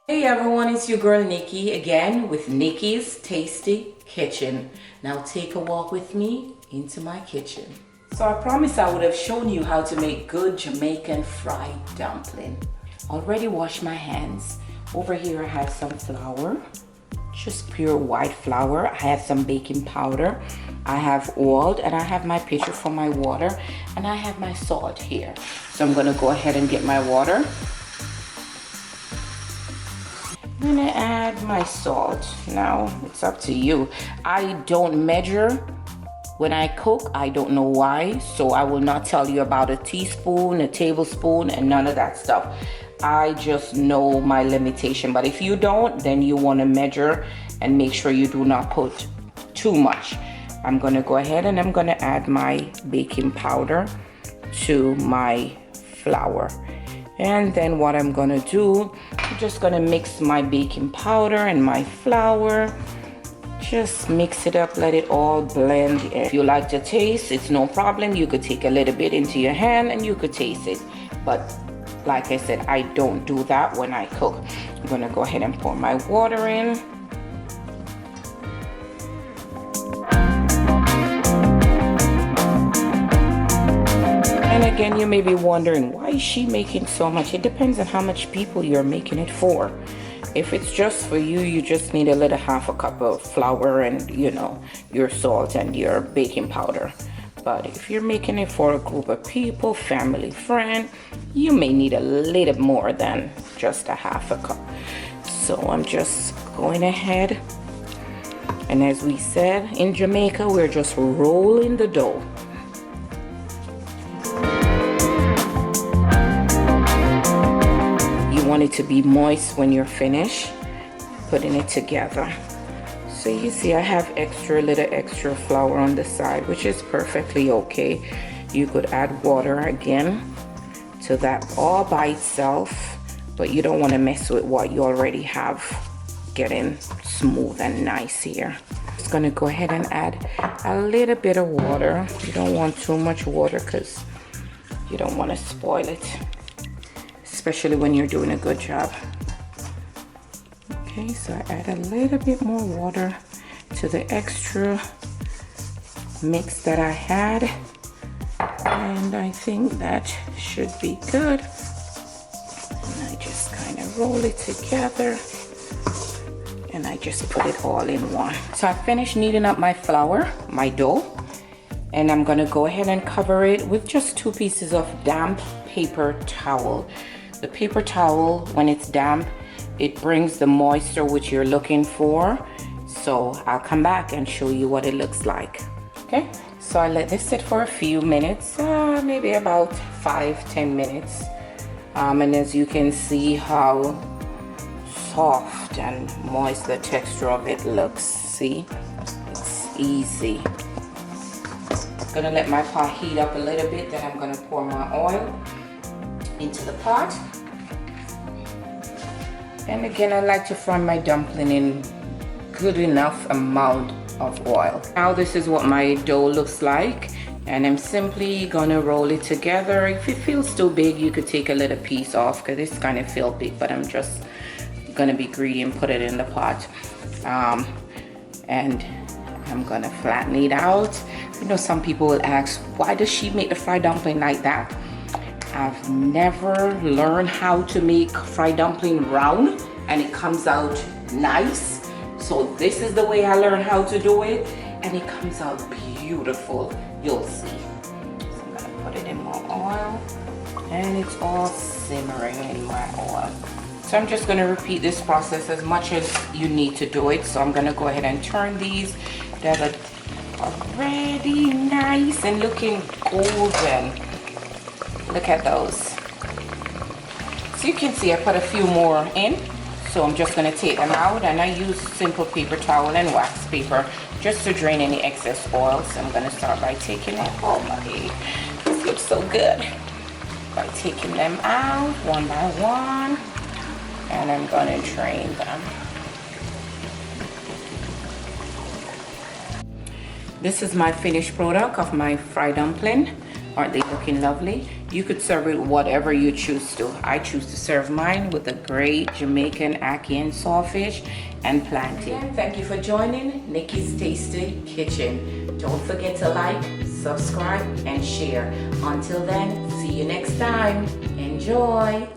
Hey everyone, it's your girl Nikki again with Nikki's Tasty Kitchen. Now take a walk with me into my kitchen. So I promised I would have shown you how to make good Jamaican fried dumpling. Already washed my hands. Over here I have some flour, just pure white flour. I have some baking powder. I have oil and I have my pitcher for my water and I have my salt here. So I'm gonna go ahead and get my water. I'm gonna add my salt. Now it's up to you. I don't measure when I cook. I don't know why, so I will not tell you about a teaspoon, a tablespoon, and none of that stuff. I just know my limitation, but if you don't, then you want to measure and make sure you do not put too much. I'm gonna go ahead and I'm gonna add my baking powder to my flour. And then what I'm gonna do, I'm just gonna mix my baking powder and my flour. Just mix it up, let it all blend. If you like to taste, it's no problem. You could take a little bit into your hand and you could taste it. But like I said, I don't do that when I cook. I'm gonna go ahead and pour my water in. And again, you may be wondering, why is she making so much? It depends on how much people you're making it for. If it's just for you, you just need a little half a cup of flour and, you know, your salt and your baking powder. But if you're making it for a group of people, family, friend, you may need a little more than just a half a cup. So I'm just going ahead. And as we said, in Jamaica, we're just rolling the dough. Want it to be moist when you're finished putting it together. So you see I have little extra flour on the side, which is perfectly okay. You could add water again to that all by itself, but you don't want to mess with what you already have getting smooth and nice here. Just gonna go ahead and add a little bit of water. You don't want too much water because you don't want to spoil it, especially when you're doing a good job. Okay, so I add a little bit more water to the extra mix that I had, and I think that should be good. And I just kind of roll it together and I just put it all in one. So I finished kneading up my flour, my dough, and I'm gonna go ahead and cover it with just 2 pieces of damp paper towel. The paper towel, when it's damp, it brings the moisture which you're looking for. So I'll come back and show you what it looks like. Okay, so I let this sit for a few minutes, maybe about 5-10 minutes. And as you can see how soft and moist the texture of it looks. See, it's easy. I'm gonna let my pot heat up a little bit, then I'm gonna pour my oil into the pot. And again, I like to fry my dumpling in good enough amount of oil. Now this is what my dough looks like, and I'm simply gonna roll it together. If it feels too big, you could take a little piece off because it's kind of feel big, but I'm just gonna be greedy and put it in the pot. And I'm gonna flatten it out. You know, some people will ask, why does she make the fried dumpling like that? I've never learned how to make fried dumpling round and it comes out nice. So this is the way I learned how to do it, and it comes out beautiful. You'll see. So I'm gonna put it in my oil, and it's all simmering in my oil. So I'm just gonna repeat this process as much as you need to do it. So I'm gonna go ahead and turn these. They're already nice and looking golden. Look at those. So you can see I put a few more in. So I'm just gonna take them out, and I use simple paper towel and wax paper just to drain any excess oil. So I'm gonna start by taking it. Oh my, this looks so good. By taking them out one by one, and I'm gonna drain them. This is my finished product of my fried dumpling. Aren't they looking lovely? You could serve it whatever you choose to. I choose to serve mine with a great Jamaican ackee and sawfish and plantain. Thank you for joining Nikki's Tasty Kitchen. Don't forget to like, subscribe, and share. Until then, see you next time. Enjoy.